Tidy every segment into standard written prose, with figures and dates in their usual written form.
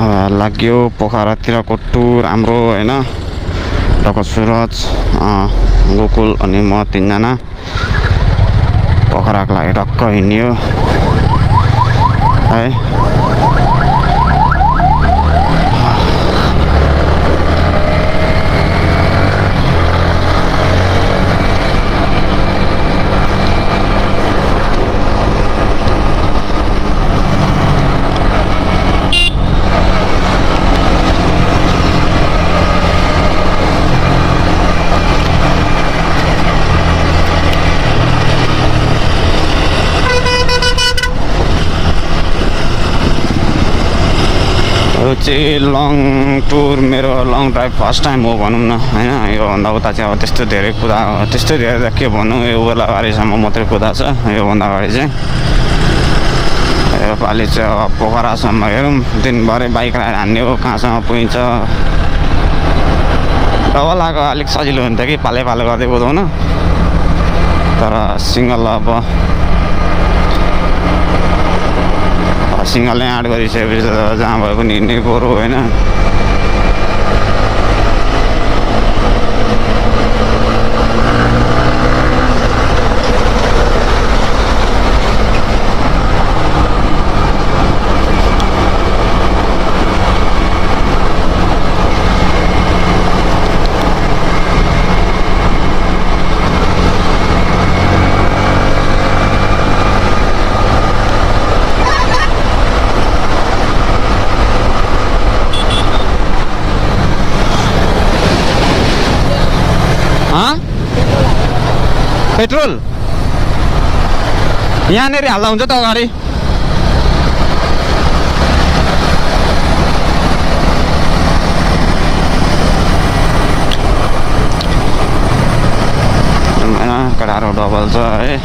लाग्यो पोखरातिरको टुर हाम्रो होइन। डक्टर सुरज, गोकुल अनि म तीनजना पोखराको लागि टक्क हिँड्यो है। यो चाहिँ लङ टुर, मेरो लङ ड्राइभ फर्स्ट टाइम हो भनौँ न होइन। योभन्दा उता चाहिँ अब त्यस्तो धेरै त के भनौँ, यो ओद्लाबारीसम्म मात्रै कुदा छ। योभन्दा अगाडि चाहिँ योपालि चाहिँ अब पोखरासम्म हेरौँ, दिनभरि बाइक राइड हान्ने हो, कहाँसम्म पुगिन्छ। डबलाको अलिक सजिलो हुन्थ्यो कि पाले गर्दै कुदाउन, तर सिङ्गल अब सिङ्गल नै आँट गरिसकेपछि त जहाँ भए पनि हिँड्नै पऱ्यो होइन। पेट्रोल यहाँनिर हाल्दा हुन्छ त अगाडि। कडारो डबल छ है।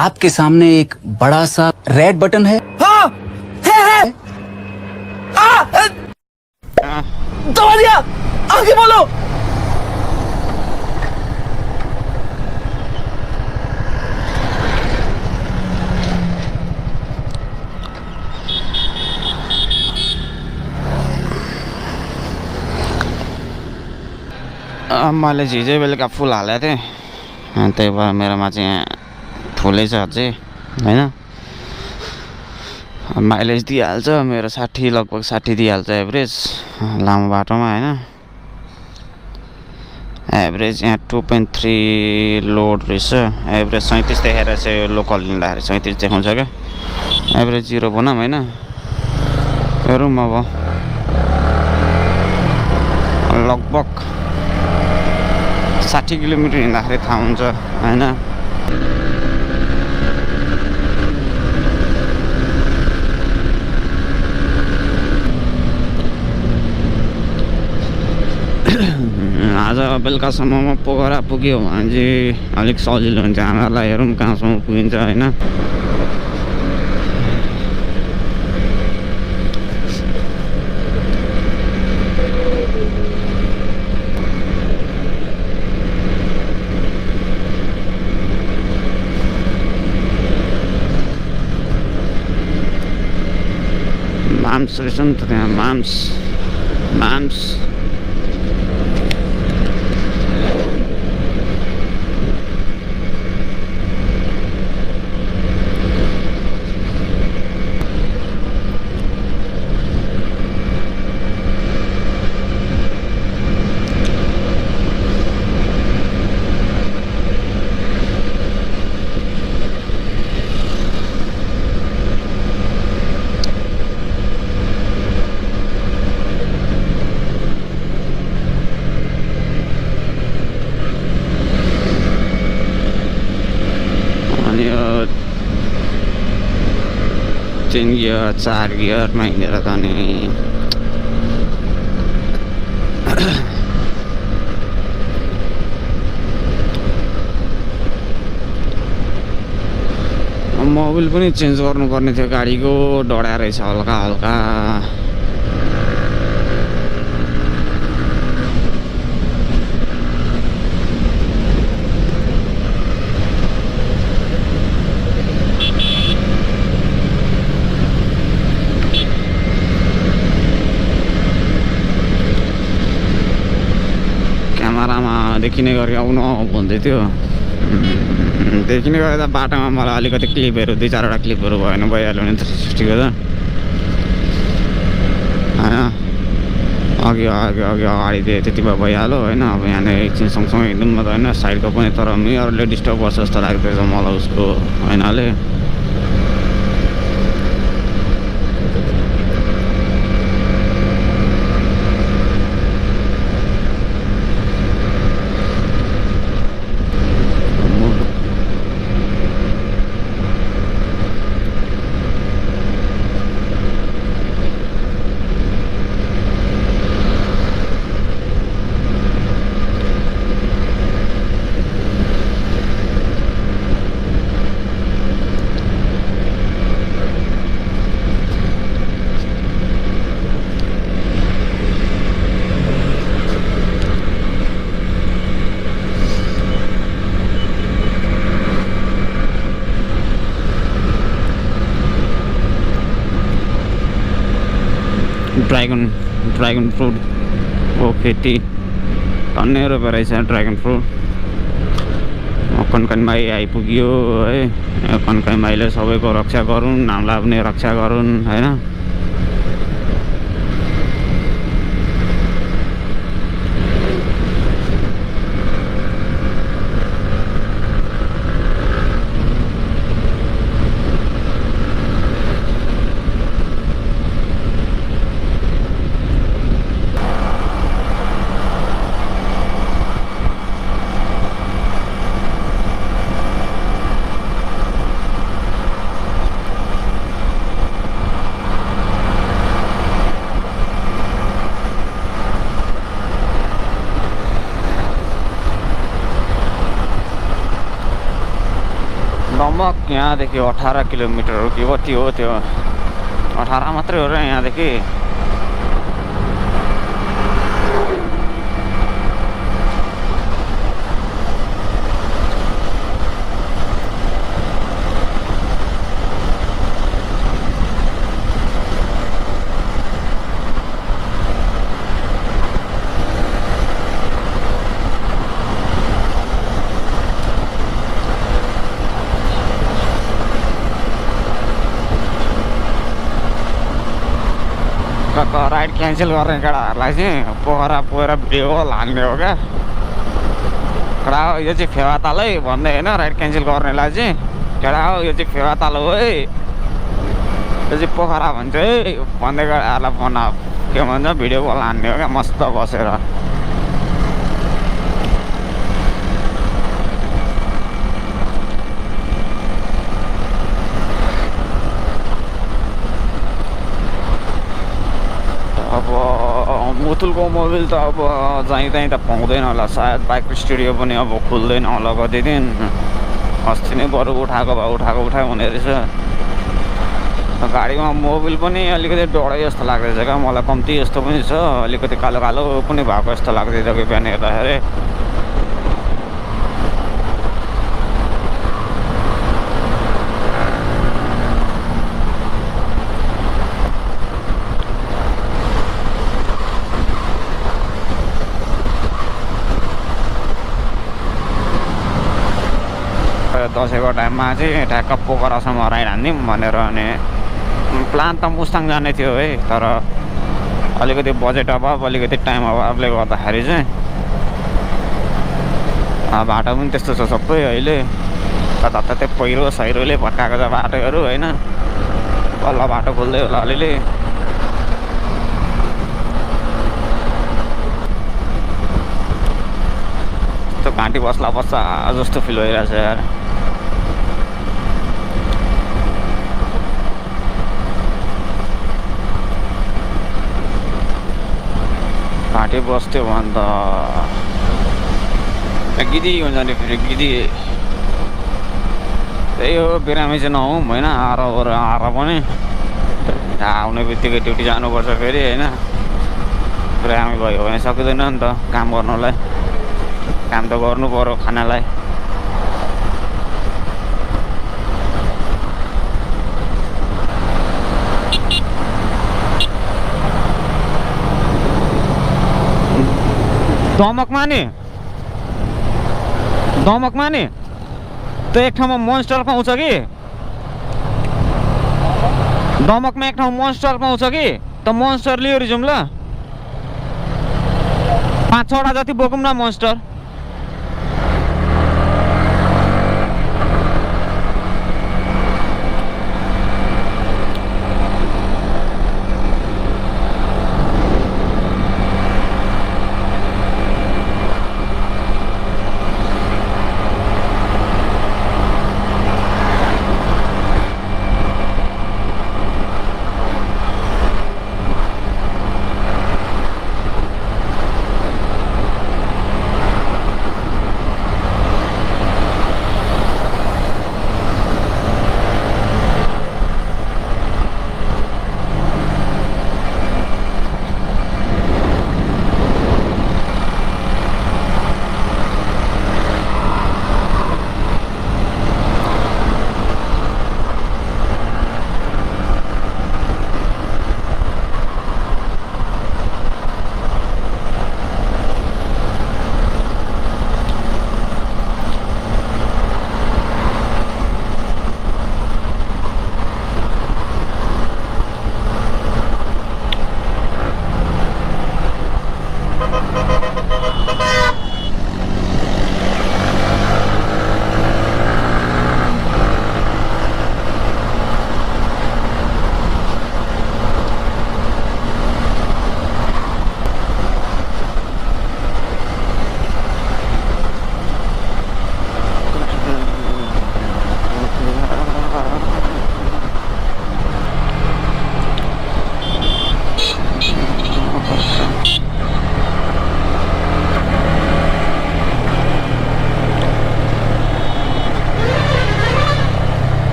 आपके सामने एक बड़ा सा रेड बटन है। हाँ, है। दबा दिया, आगे बोलो। मैले हिजै बेलुका फुल हालेको थिएँ, त्यही भएर मेरोमा चाहिँ फुलै छ अझै होइन। माइलेज दिइहाल्छ मेरो 60, लगभग 60 दिइहाल्छ एभरेज लामो बाटोमा होइन। एभरेज यहाँ 2.3 लोड रहेछ। एभरेज 37 देखाएर चाहिँ लोकल हिँड्दाखेरि 37 देखाउँछ क्या। एभरेज 0 भनौँ होइन। हेरौँ अब लगभग 60 किलोमिटर हिँड्दाखेरि थाहा हुन्छ होइन। आज बेलुकासम्ममा पोखरा पुग्यो भने चाहिँ अलिक सजिलो हुन्छ हामीहरूलाई। हेरौँ कहाँसम्म पुगिन्छ होइन। माम्स रहेछ नि त त्यहाँ, माम्स तीन गियर 4 गियरमा हिँडेर त नि मोबिल पनि चेन्ज गर्नुपर्ने थियो गाडीको, डढाएर रहेछ हल्का हल्का। देखिने गरी आउनु भन्दै थियो। देखिने गरी त बाटोमा मलाई अलिकति क्लिपहरू 2-4वटा क्लिपहरू भएन भइहाल्यो भने 360 को त होइन। अघि अगाडि दिए त्यति भए भइहाल्यो होइन। अब यहाँनिर एकछिन सँगसँगै हिँड्नु मात्रै होइन साइडको पनि, तर मिररले डिस्टर्ब गर्छ जस्तो लाग्दैछ मलाई उसको ऐनाले। ड्रागन फ्रुट को खेती टन्नै रोपेर रहेछ ड्रागन फ्रुट। कन्काईमाई आइपुग्यो है। कन्काईमाईले सबैको रक्षा गरून्, हामीलाई पनि रक्षा गरून् होइन। नमक यहाँदेखि 18 किलोमिटर हो कि कति हो त्यो, 18 मात्रै हो र यहाँदेखि। राइड क्यान्सल गर्ने केटाहरूलाई चाहिँ पोखरा पुगेर भिडियो हाल्ने हो क्या। केटा हो यो चाहिँ फेवाताल है भन्दै होइन, राइड क्यान्सल गर्नेलाई चाहिँ केटा हो यो चाहिँ फेवाताल हो है, यो चाहिँ पोखरा भन्छ है भन्दै केटाहरूलाई बना के भन्छ भिडियो कल हान्ने हो क्या मस्त बसेर। अब मुतुलको मोबिल त अब जहीँ तहीँ त पाउँदैन होला सायद, बाइक स्टुडियो पनि अब खुल्दैन होला कति दिन। अस्ति नै बरु उठाएको हुने रहेछ। गाडीमा मोबिल पनि अलिकति डढे जस्तो लाग्दैछ क्या मलाई, कम्ती जस्तो पनि छ, अलिकति कालो कालो पनि भएको जस्तो लाग्दैछ कि बिहान हेर्दाखेरि। दसैँको टाइममा चाहिँ ठ्याक्क पोखरासम्म राइड हान्दिउँ भनेर, अनि प्लान त मुस्ताङ जाने थियो है, तर अलिकति बजेट अभाव अलिकति टाइम अभावले गर्दाखेरि चाहिँ बाटो पनि त्यस्तो छ सबै अहिले, जताततै पहिरो सहिरोले भत्काएको छ बाटोहरू होइन। बल्ल बाटो खोल्दै होला अलिअलि। त्यस्तो घाँटी बस्ला बस्छ जस्तो फिल भइरहेछ यार। घाँटी बस्थ्यो भने त गिदी हुन्छ नि फेरि गिदी। त्यही हो बिरामी चाहिँ नहौँ होइन, आएर पनि आउने बित्तिकै ड्युटी जानुपर्छ फेरि होइन। बिरामी भयो भने सकिँदैन नि त काम गर्नलाई, काम त गर्नु पर्यो खानालाई। दमकमा नि दमकमा नि त्यो एक ठाउँमा मोन्स्टर पाउँछ कि दमकमा एक ठाउँ मोन्स्टर पाउँछ कि त मोन्स्टर लिएर जाउँ ल 5-6 वटा जति बोकौँ न मोन्स्टर